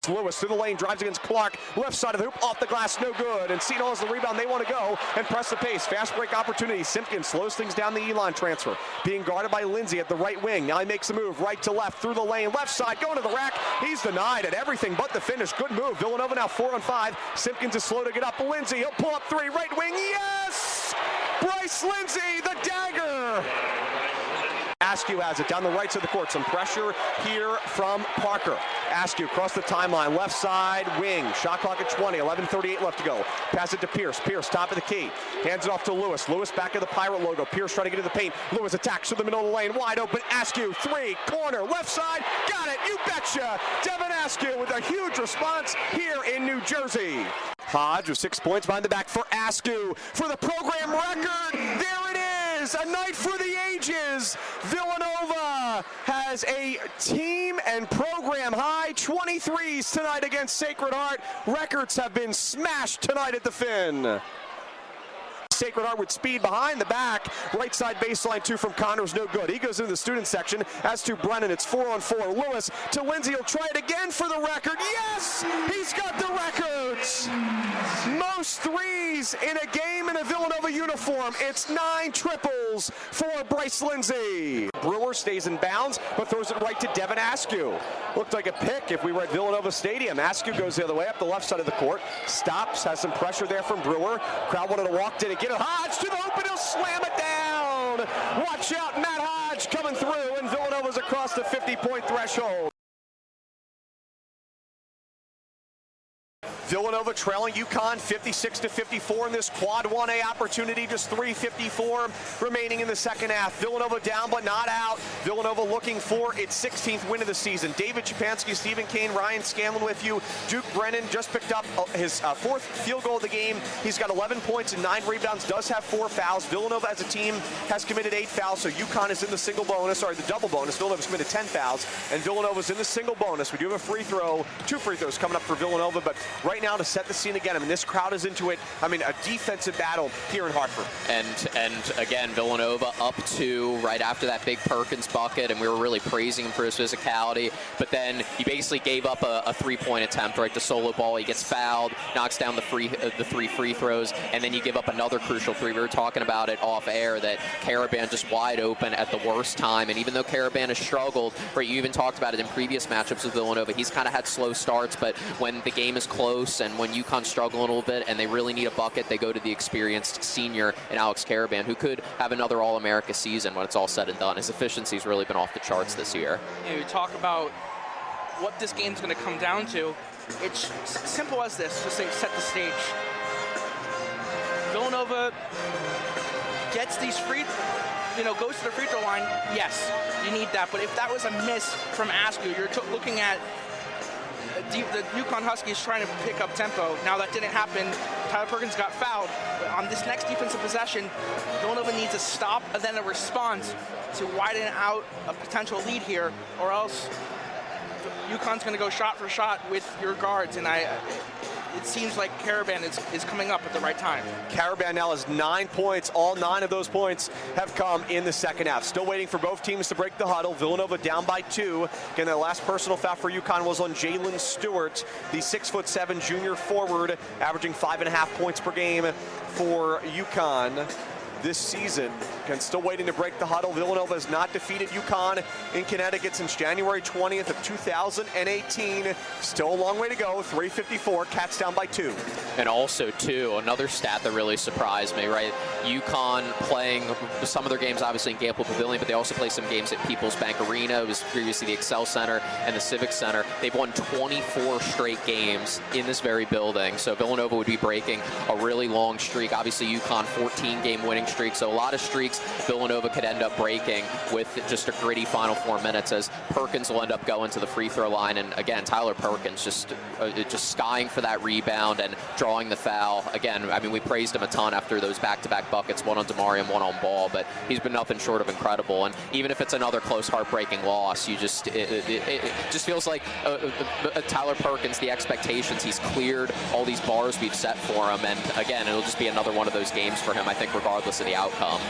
Lewis through the lane, drives against Clark, left side of the hoop, off the glass, no good. And Cino has the rebound, they want to go and press the pace. Fast break opportunity, Simpkins slows things down the Elon transfer. Being guarded by Lindsay at the right wing. Now he makes a move, right to left, through the lane, left side, going to the rack. He's denied at everything but the finish. Good move, Villanova now 4 on 5. Simpkins is slow to get up, Lindsay, he'll pull up three, right wing, yes! Bryce Lindsay, the dagger! Askew has it down the right side of the court. Some pressure here from Parker. Askew across the timeline, left side wing. Shot clock at 20, 11:38 left to go. Pass it to Pierce. Pierce, top of the key. Hands it off to Lewis. Lewis back of the Pirate logo. Pierce trying to get to the paint. Lewis attacks to the middle of the lane. Wide open. Askew, three, corner, left side. Got it, you betcha. Devin Askew with a huge response here in New Jersey. Hodge with 6 points behind the back for Askew for the program record. There it is, a night for the ages. Villanova has a team and program high 23s tonight against Sacred Heart. Records have been smashed tonight at the Finn. Sacred Heart with speed behind the back. Right side baseline two from Connors, no good. He goes into the student section. As to Brennan, it's 4 on 4. Lewis to Lindsay, he'll try it again for the record. Yes! He's got the records! Most threes in a game in a Villanova uniform. It's 9 triples for Bryce Lindsay. Brewer stays in bounds, but throws it right to Devin Askew. Looked like a pick if we were at Villanova Stadium. Askew goes the other way up the left side of the court. Stops, has some pressure there from Brewer. Crowd wanted to walk, didn't get it. Hodge to the hoop and he'll slam it down. Watch out, Matt Hodge coming through, and Villanova's across the 50-point threshold. Villanova trailing UConn 56-54 in this quad 1A opportunity. Just 3:54 remaining in the second half. Villanova down but not out. Villanova looking for its 16th win of the season. David Szczepanski, Stephen Kane, Ryan Scanlon with you. Duke Brennan just picked up his 4th field goal of the game. He's got 11 points and 9 rebounds, does have 4 fouls. Villanova as a team has committed 8 fouls, so UConn is in the single bonus, or the double bonus. Villanova's committed 10 fouls, and Villanova's in the single bonus. We do have a free throw, 2 free throws coming up for Villanova, but right now to set the scene again, I mean, this crowd is into it. I mean, a defensive battle here in Hartford. And again, Villanova up 2 right after that big Perkins bucket, and we were really praising him for his physicality, but then he basically gave up a 3-point attempt, right, the solo ball. He gets fouled, knocks down the 3 free throws, and then you give up another crucial 3. We were talking about it off air, that Caravan just wide open at the worst time, and even though Caravan has struggled, right, you even talked about it in previous matchups with Villanova, he's kind of had slow starts, but when the game is close and when UConn struggle a little bit and they really need a bucket, they go to the experienced senior in Alex Caravan, who could have another All-America season when it's all said and done. His efficiency's really been off the charts this year. You know, you talk about what this game's going to come down to. It's simple as this, just to set the stage. Villanova gets these goes to the free throw line. Yes, you need that, but if that was a miss from Askew, you're looking at the UConn Huskies trying to pick up tempo. Now that didn't happen. Tyler Perkins got fouled. But on this next defensive possession, Villanova needs a stop and then a response to widen out a potential lead here, or else UConn's going to go shot for shot with your guards, and it seems like Caravan is coming up at the right time. Caravan now has 9 points. All 9 of those points have come in the second half. Still waiting for both teams to break the huddle. Villanova down by 2. Again, the last personal foul for UConn was on Jalen Stewart, the 6'7" junior forward, averaging 5.5 points per game for UConn this season. Again, still waiting to break the huddle. Villanova has not defeated UConn in Connecticut since January 20th of 2018. Still a long way to go. 3:54, Cats down by 2. And also, too, another stat that really surprised me, right? UConn playing some of their games, obviously, in Gampel Pavilion, but they also play some games at People's Bank Arena. It was previously the Excel Center and the Civic Center. They've won 24 straight games in this very building. So Villanova would be breaking a really long streak. Obviously, UConn 14-game winning streak, so a lot of streaks Villanova could end up breaking with just a gritty final 4 minutes, as Perkins will end up going to the free throw line. And again, Tyler Perkins just skying for that rebound and drawing the foul. Again, I mean, we praised him a ton after those back-to-back buckets, one on Damari and one on Ball, but he's been nothing short of incredible. And even if it's another close, heartbreaking loss, it just feels like Tyler Perkins, the expectations, he's cleared all these bars we've set for him, and again, it'll just be another one of those games for him, I think, regardless of the outcome.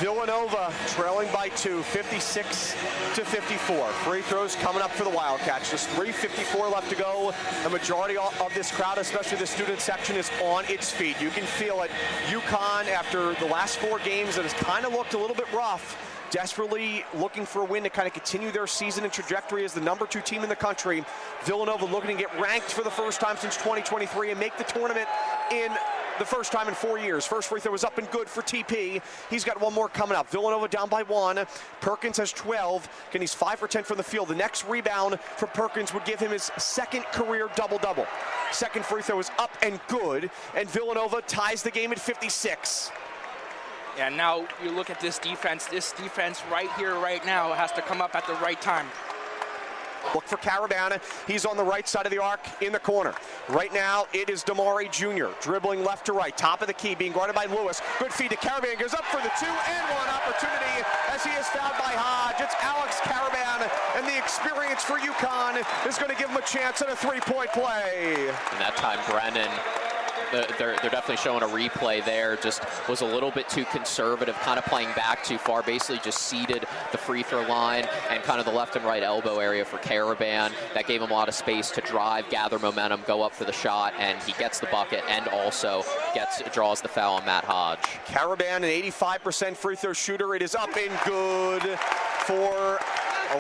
Villanova trailing by 2, 56-54. Free throws coming up for the Wildcats. Just 3:54 left to go. The majority of this crowd, especially the student section, is on its feet. You can feel it. UConn, after the last 4 games, that has kind of looked a little bit rough, desperately looking for a win to kind of continue their season and trajectory as the #2 team in the country. Villanova looking to get ranked for the first time since 2023 and make the tournament in the first time in 4 years. First free throw was up and good for TP. He's got one more coming up. Villanova down by 1. Perkins has 12. And he's 5 for 10 from the field. The next rebound for Perkins would give him his second career double-double. Second free throw is up and good, and Villanova ties the game at 56. Yeah, now you look at this defense. This defense right here, right now, has to come up at the right time. Look for Carabana. He's on the right side of the arc in the corner. Right now, it is Damari Jr. dribbling left to right. Top of the key, being guarded by Lewis. Good feed to Carabana. Goes up for the 2-and-1 opportunity as he is fouled by Hodge. It's Alex Carabana, and the experience for UConn is going to give him a chance at a 3-point play. And that time, Brennan, they're definitely showing a replay there. Just was a little bit too conservative, kind of playing back too far. Basically just seeded the free throw line and kind of the left and right elbow area for Caravan. That gave him a lot of space to drive, gather momentum, go up for the shot, and he gets the bucket and also draws the foul on Matt Hodge. Caravan, an 85% free throw shooter. It is up and good for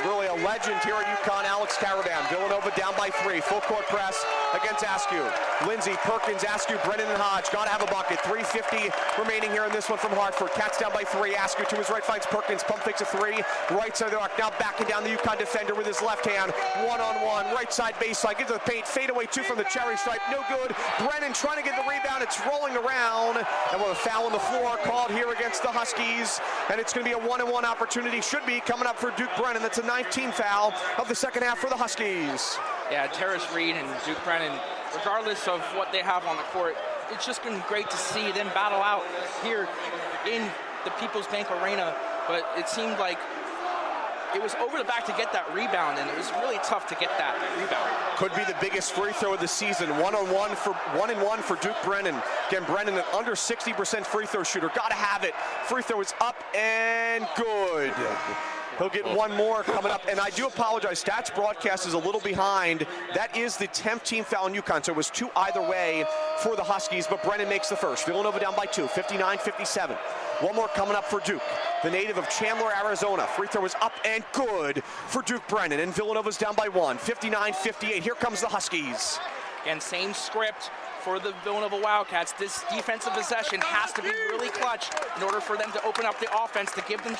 really a legend here at UConn, Alex Caravan. Villanova down by 3. Full court press against Askew. Lindsey, Perkins, Askew, Brennan, and Hodge. Got to have a bucket. 3:50 remaining here in this one from Hartford. Cats down by 3. Askew to his right finds Perkins. Pump fakes a 3. Right side of the arc. Now backing down the UConn defender with his left hand. 1-on-1. Right side baseline. Gets to the paint. Fade away 2 from the cherry stripe. No good. Brennan trying to get the rebound. It's rolling around. And with a foul on the floor called here against the Huskies. And it's going to be a 1-and-1 opportunity. Should be coming up for Duke Brennan. That's a 19th foul of the second half for the Huskies. Yeah, Terrace Reed and Duke Brennan, regardless of what they have on the court, it's just been great to see them battle out here in the People's Bank Arena. But it seemed like it was over the back to get that rebound, and it was really tough to get that rebound. Could be the biggest free throw of the season. 1-on-1 for 1-and-1 for Duke Brennan. Again, Brennan, an under 60% free throw shooter. Got to have it. Free throw is up and good. He'll get one more coming up, and I do apologize. Stats broadcast is a little behind. That is the 10th team foul in UConn, so it was 2 either way for the Huskies, but Brennan makes the first. Villanova down by 2, 59-57. One more coming up for Duke, the native of Chandler, Arizona. Free throw is up and good for Duke Brennan, and Villanova's down by 1, 59-58. Here comes the Huskies. Again, same script for the Villanova Wildcats. This defensive possession has to be really clutch in order for them to open up the offense to give them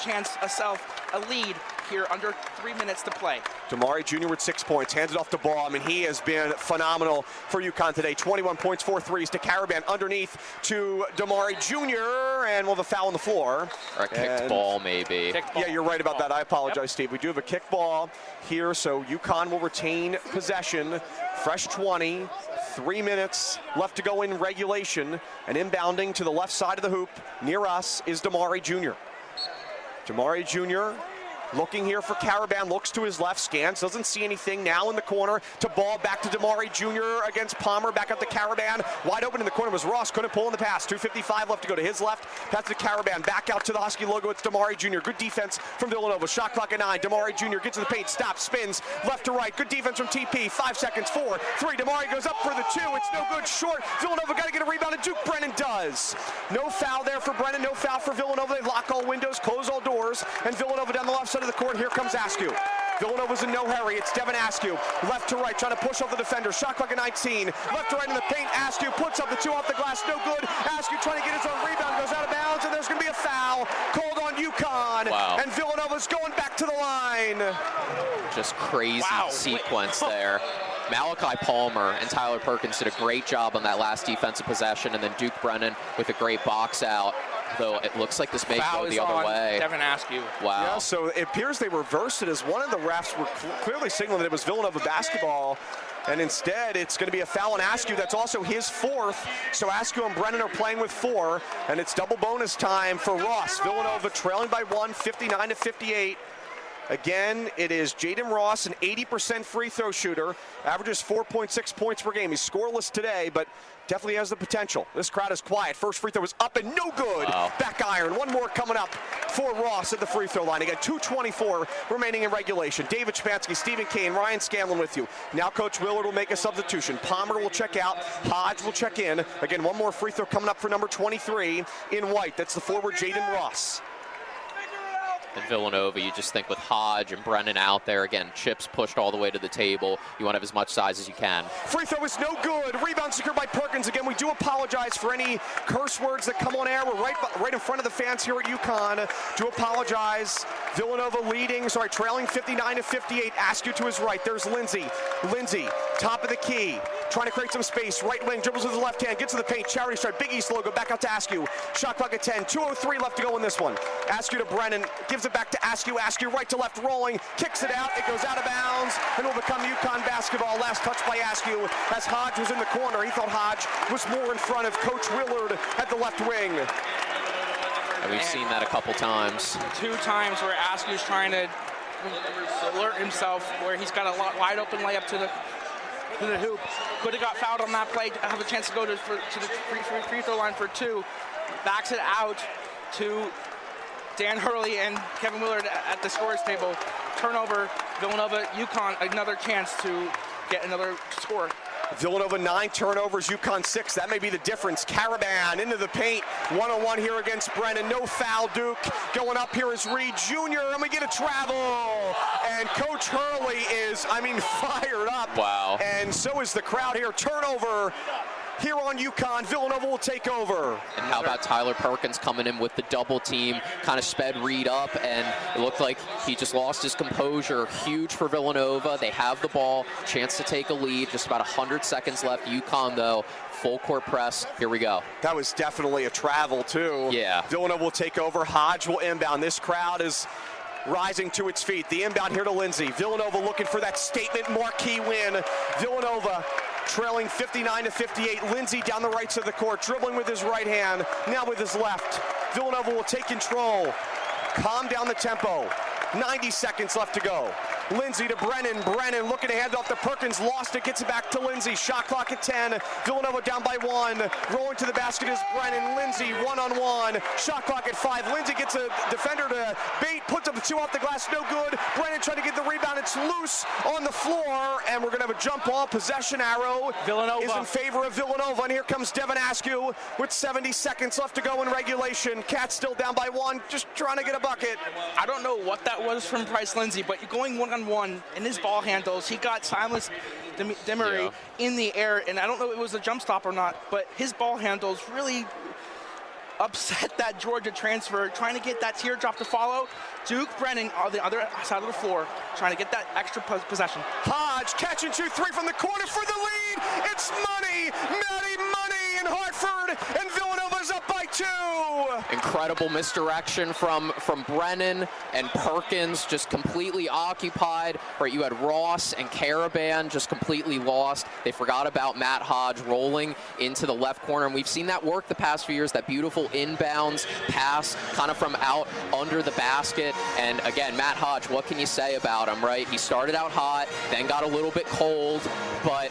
a lead here under 3 minutes to play. Damari Jr. with 6 points, hands it off to Ball. I mean, he has been phenomenal for UConn today. 21 points, 4 threes to Caravan underneath to Damari Jr. And we'll have a foul on the floor. Or a kicked ball, maybe. Yeah, you're right about that. I apologize, Steve. We do have a kick ball here, so UConn will retain possession. Fresh 20. 3 minutes left to go in regulation, and inbounding to the left side of the hoop near us is Damari Jr. Damari Jr. looking here for Caravan, looks to his left, scans, doesn't see anything. Now in the corner to Ball, back to Damari Jr. against Palmer, back up to Caravan. Wide open in the corner was Ross, couldn't pull in the pass. 2:55 left to go to his left, pass to Caravan, back out to the Husky logo. It's Damari Jr. Good defense from Villanova. Shot clock at 9. Damari Jr. gets to the paint, stops, spins, left to right. Good defense from TP. 5 seconds, 4, 3. Damari goes up for the 2. It's no good, short. Villanova got to get a rebound, and Duke Brennan does. No foul there for Brennan, no foul for Villanova. They lock all windows, close all doors, and Villanova down the left side of the court. Here comes Askew. Villanova's in no hurry. It's Devin Askew. Left to right, trying to push off the defender. Shot clock at 19. Left to right in the paint. Askew puts up the 2 off the glass. No good. Askew trying to get his own rebound. Goes out of bounds, and there's going to be a foul called on UConn. Wow. And Villanova's going back to the line. Just crazy sequence there. Malachi Palmer and Tyler Perkins did a great job on that last defensive possession, and then Duke Brennan with a great box out. Though it looks like this may go the other way. Devin Askew. Wow. Yeah, so it appears they reversed it as one of the refs were clearly signaling that it was Villanova basketball. And instead, it's going to be a foul on Askew. That's also his 4th. So Askew and Brennan are playing with 4. And it's double bonus time for Ross. Villanova trailing by 1, 59-58. Again, it is Jaden Ross, an 80% free throw shooter, averages 4.6 points per game. He's scoreless today, but definitely has the potential. This crowd is quiet. First free throw is up and no good. Wow. Back iron. One more coming up for Ross at the free throw line. Again, 2:24 remaining in regulation. David Szczepanski, Stephen Kane, Ryan Scanlon with you. Now Coach Willard will make a substitution. Palmer will check out. Hodge will check in. Again, one more free throw coming up for number 23 in white. That's the forward Jaden Ross. And Villanova, you just think with Hodge and Brennan out there, again, chips pushed all the way to the table. You want to have as much size as you can. Free throw is no good. Rebound secured by Perkins. Again, we do apologize for any curse words that come on air. We're right in front of the fans here at UConn. Do apologize. Villanova leading, trailing 59-58. Askew to his right. There's Lindsay. Lindsay, top of the key. Trying to create some space. Right wing, dribbles with his left hand. Gets to the paint. Charity stripe. Big East logo. Back out to Askew. Shot clock at 10. 2:03 left to go in this one. Askew to Brennan. Gives it back to Askew. Askew right to left rolling. Kicks it out. It goes out of bounds. And will become UConn basketball. Last touch by Askew as Hodge was in the corner. He thought Hodge was more in front of Coach Willard at the left wing. And we've seen that a couple times. 2 times where Askew's trying to alert himself, where he's got a wide open layup to the hoop. Could have got fouled on that play, have a chance to go to the free throw line for 2. Backs it out to Dan Hurley and Kevin Willard at the scorers table. Turnover, Villanova, UConn, another chance to get another score. Villanova 9 turnovers, UConn 6. That may be the difference. Caravan into the paint. 1-on-1 here against Brennan. No foul, Duke. Going up here is Reed Jr. And we get a travel. And Coach Hurley is, fired up. Wow. And so is the crowd here. Turnover here on UConn. Villanova will take over. And how about Tyler Perkins coming in with the double team, kind of sped Reed up, and it looked like he just lost his composure. Huge for Villanova. They have the ball, chance to take a lead, just about 100 seconds left. UConn, though, full court press. Here we go. That was definitely a travel, too. Yeah. Villanova will take over. Hodge will inbound. This crowd is rising to its feet. The inbound here to Lindsay. Villanova looking for that statement marquee win. Villanova trailing 59-58. Lindsay down the right side of the court, dribbling with his right hand, now with his left. Villanova will take control. Calm down the tempo. 90 seconds left to go. Lindsay to Brennan. Brennan looking to hand off to Perkins. Lost it. Gets it back to Lindsay. Shot clock at 10. Villanova down by 1. Rolling to the basket is Brennan. Lindsay 1-on-1. Shot clock at 5. Lindsay gets a defender to bait. Puts up the 2 off the glass. No good. Brennan trying to get the rebound. It's loose on the floor. And we're going to have a jump ball. Possession arrow Villanova is in favor of Villanova. And here comes Devin Askew with 70 seconds left to go in regulation. Cats still down by 1. Just trying to get a bucket. I don't know what that was from Bryce Lindsay, but going 1-on-1 in his ball handles, he got Silas Demery in the air, and I don't know if it was a jump stop or not, but his ball handles really upset that Georgia transfer, trying to get that teardrop to follow. Duke Brennan on the other side of the floor, trying to get that extra possession. Hodge catching 2-3 from the corner for the lead. It's money, Matty Money in Hartford, and Villanova's up by 2. Incredible misdirection from Brennan, and Perkins just completely occupied. Right, you had Ross and Caravan just completely lost. They forgot about Matt Hodge rolling into the left corner, and we've seen that work the past few years, that beautiful inbounds pass kind of from out under the basket. And again, Matt Hodge, what can you say about him, right? He started out hot, then got a little bit cold, but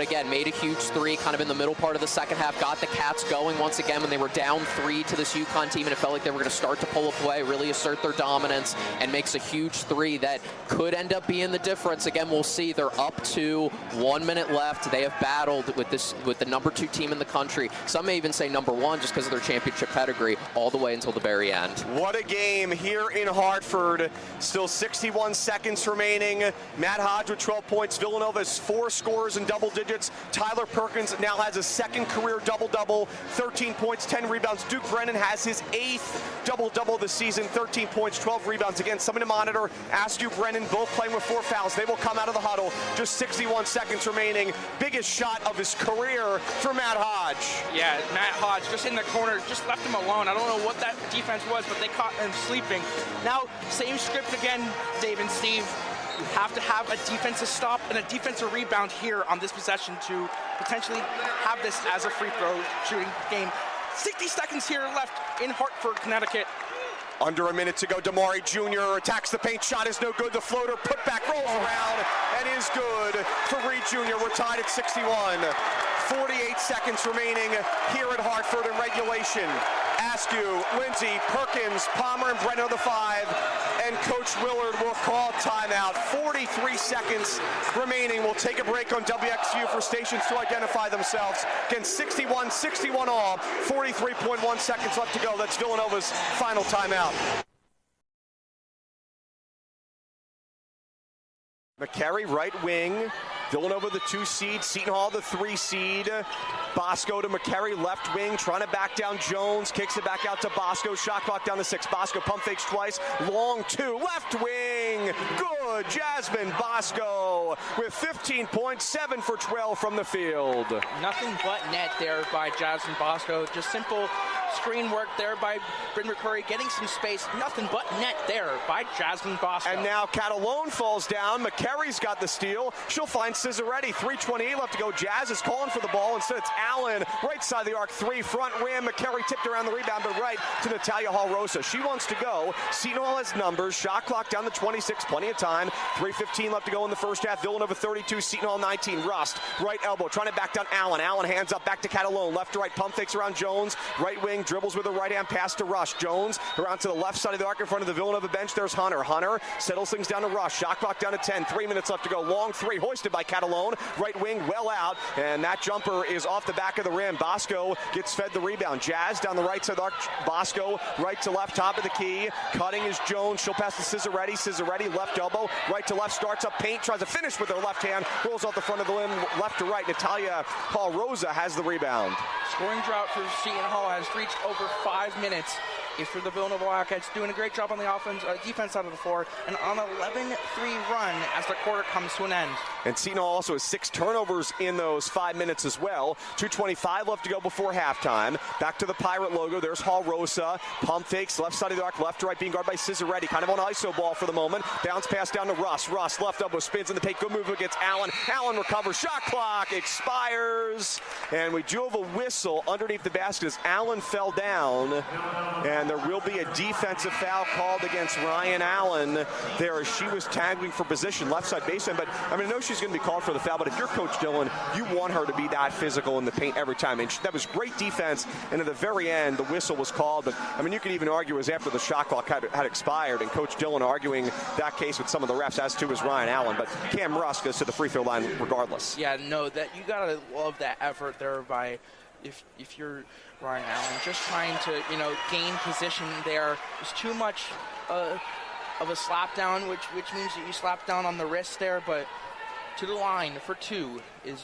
again, made a huge 3 kind of in the middle part of the second half, got the Cats going once again when they were down 3 to this UConn team, and it felt like they were going to start to pull away, really assert their dominance, and makes a huge 3 that could end up being the difference. Again, we'll see. They're up to 1 minute left. They have battled with the number 2 team in the country. Some may even say number 1 just because of their championship pedigree, all the way until the very end. What a game here in Hartford. Still 61 seconds remaining. Matt Hodge with 12 points. Villanova has 4 scores in double digits. Tyler Perkins now has a second career double-double, 13 points, 10 rebounds. Duke Brennan has his 8th double-double this season, 13 points, 12 rebounds. Again, something to monitor. Askew, Brennan both playing with 4 fouls. They will come out of the huddle. Just 61 seconds remaining. Biggest shot of his career for Matt Hodge. Yeah, Matt Hodge just in the corner, just left him alone. I don't know what that defense was, but they caught him sleeping. Now, same script again, Dave and Steve. You have to have a defensive stop and a defensive rebound here on this possession to potentially have this as a free throw shooting game. 60 seconds here left in Hartford, Connecticut. Under a minute to go. Damari Jr. attacks the paint. Shot is no good. The floater put back rolls around and is good for Reed Jr. We're tied at 61. 48 seconds remaining here at Hartford in regulation. Askew, Lindsay, Perkins, Palmer, and Brent are the 5. And Coach Willard will call timeout. 43 seconds remaining. We'll take a break on WXVU for stations to identify themselves. Again, 61-61 all. 43.1 seconds left to go. That's Villanova's final timeout. McCary, right wing. Villanova, the 2 seed. Seton Hall, the 3 seed. Bosco to McCary, left wing, trying to back down Jones. Kicks it back out to Bosco. Shot clock down to 6. Bosco pump fakes twice. Long 2. Left wing. Good. Jasmine Bosco with 15 points, 7 for 12 from the field. Nothing but net there by Jasmine Bosco. Just simple screen work there by Bryn McCurry, getting some space. Nothing but net there by Jasmine Bosco. And now Catalone falls down. McCary's got the steal. She'll find Cisaretti. 3:28 left to go. Jazz is calling for the ball. Instead, it's Allen, right side of the arc, 3, front rim. McCary tipped around the rebound, but right to Natalia Hall-Rosa. She wants to go. Seton Hall has numbers. Shot clock down to 26. Plenty of time. 3:15 left to go in the first half. Villanova 32, Seton Hall 19. Rust, right elbow, trying to back down Allen. Allen hands up back to Catalone. Left to right, pump fakes around Jones. Right wing, dribbles with a right-hand pass to Rush. Jones around to the left side of the arc in front of the Villanova bench. There's Hunter. Hunter settles things down to Rush. Shot clock down to 10. 3 minutes left to go. Long 3 hoisted by Catalone. Right wing, well out. And that jumper is off the back of the rim. Bosco gets fed the rebound. Jazz down the right side of the arc. Bosco right to left, top of the key. Cutting is Jones. She'll pass to Cisaretti. Cisaretti left elbow. Right to left, starts up paint. Tries to finish with her left hand. Rolls off the front of the rim. Left to right. Natalia Hall-Rosa has the rebound. Scoring drought for Seton Hall has reached over 5 minutes. Is for the Villanova Wildcats, doing a great job on the defense side of the floor, and on an 11-3 run as the quarter comes to an end. And Seton Hall also has 6 turnovers in those 5 minutes as well. 2:25 left to go before halftime. Back to the Pirate logo. There's Hall-Rosa. Pump fakes, left side of the arc, left to right, being guarded by Cisaretti. Kind of on ISO ball for the moment. Bounce pass down to Russ. Russ, left elbow, spins in the paint. Good move against Allen. Allen recovers. Shot clock expires. And we do have a whistle underneath the basket as Allen fell down. And there will be a defensive foul called against Ryan Allen there as she was tagging for position, left side baseline. But I mean, I know she's going to be called for the foul, but if you're Coach Dillon, you want her to be that physical in the paint every time. And that was great defense. And at the very end, the whistle was called. But I mean, you could even argue it was after the shot clock had expired, and Coach Dillon arguing that case with some of the refs, as to is Ryan Allen. But Cam Russ goes to the free throw line regardless. Yeah, no, that you gotta love that effort there by if you're Ryan Allen, just trying to, gain position there. There's too much of a slap down, which means that you slap down on the wrist there, but to the line for 2 is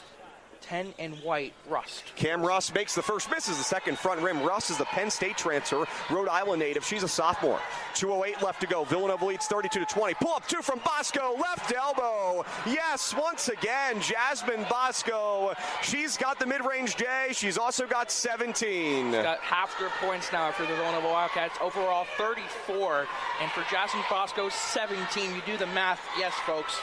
10 and white, Rust. Cam Russ makes the first, misses the second front rim. Russ is the Penn State transfer, Rhode Island native. She's a sophomore. 2:08 left to go. Villanova leads 32-20. Pull up 2 from Bosco, left elbow. Yes, once again, Jasmine Bosco. She's got the mid-range J. She's also got 17. Got half their points now for the Villanova Wildcats. Overall, 34. And for Jasmine Bosco, 17. You do the math. Yes, folks.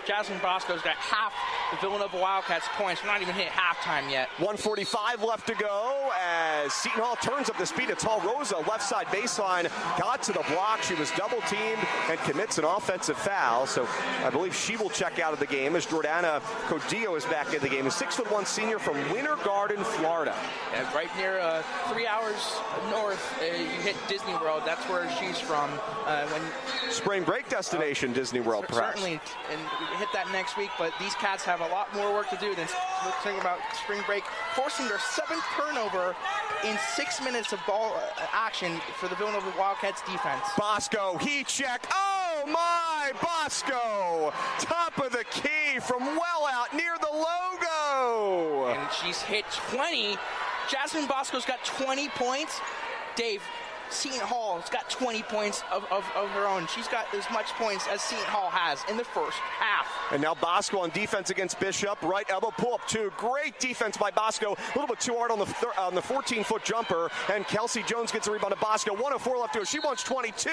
Jasmine Bosco's got half the Villanova Wildcats points. We're not even hit halftime yet. 1:45 left to go as Seton Hall turns up the speed. It's Hall-Rosa, left side baseline, got to the block. She was double teamed and commits an offensive foul. So I believe she will check out of the game as Jordana Codillo is back in the game. A 6'1" senior from Winter Garden, Florida. And right near 3 hours north, you hit Disney World. That's where she's from. Spring break destination, Disney World, perhaps. Certainly, and we hit that next week, but these Cats have a lot more work to do than thinking about spring break, forcing their 7th turnover in 6 minutes of ball action for the Villanova Wildcats defense. Bosco, heat check. Oh my, Bosco! Top of the key from well out near the logo. And she's hit 20. Jasmine Bosco's got 20 points. Dave, Seton Hall's got 20 points of her own. She's got as much points as Seton Hall has in the first half. And now Bosco on defense against Bishop. Right elbow pull up 2. Great defense by Bosco. A little bit too hard on the 14-foot jumper. And Kelsey Jones gets a rebound to Bosco. 1:04 left to go. She wants 22.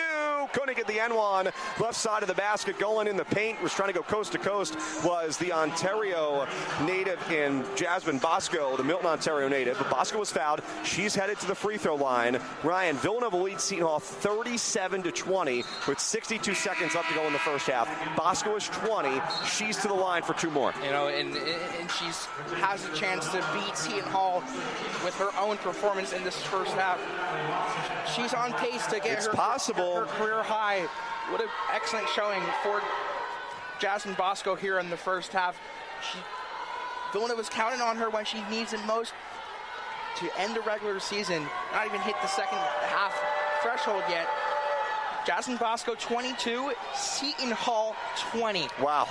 2. Couldn't get the N1. Left side of the basket going in the paint. Was trying to go coast to coast. Was the Ontario native in Jasmine Bosco, the Milton, Ontario native. But Bosco was fouled. She's headed to the free throw line. Ryan, Villanova leads Seton Hall 37-20 with 62 seconds left to go in the first half. Bosco is 20. She's to the line for 2 more. You know, and she's has a chance to beat Seton Hall with her own performance in this first half. She's on pace to get her career high. What an excellent showing for Jasmine Bosco here in the first half. Villanova's counting on her when she needs it most to end the regular season. Not even hit the second half threshold yet. Jasmine Bosco 22, Seton Hall 20. Wow.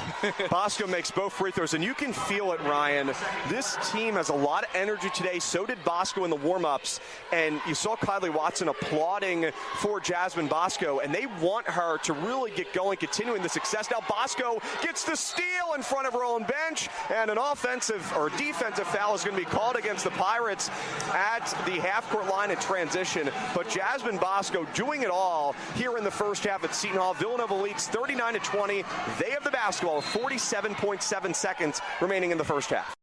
Bosco makes both free throws, and you can feel it, Ryan. This team has a lot of energy today. So did Bosco in the warm-ups, and you saw Kylie Watson applauding for Jasmine Bosco, and they want her to really get going, continuing the success. Now Bosco gets the steal in front of her own bench, and an offensive or defensive foul is going to be called against the Pirates at the half-court line in transition. But Jasmine Bosco doing it all here in the first half at Seton Hall. Villanova leads 39-20. They have the basketball, 47.7 seconds remaining in the first half.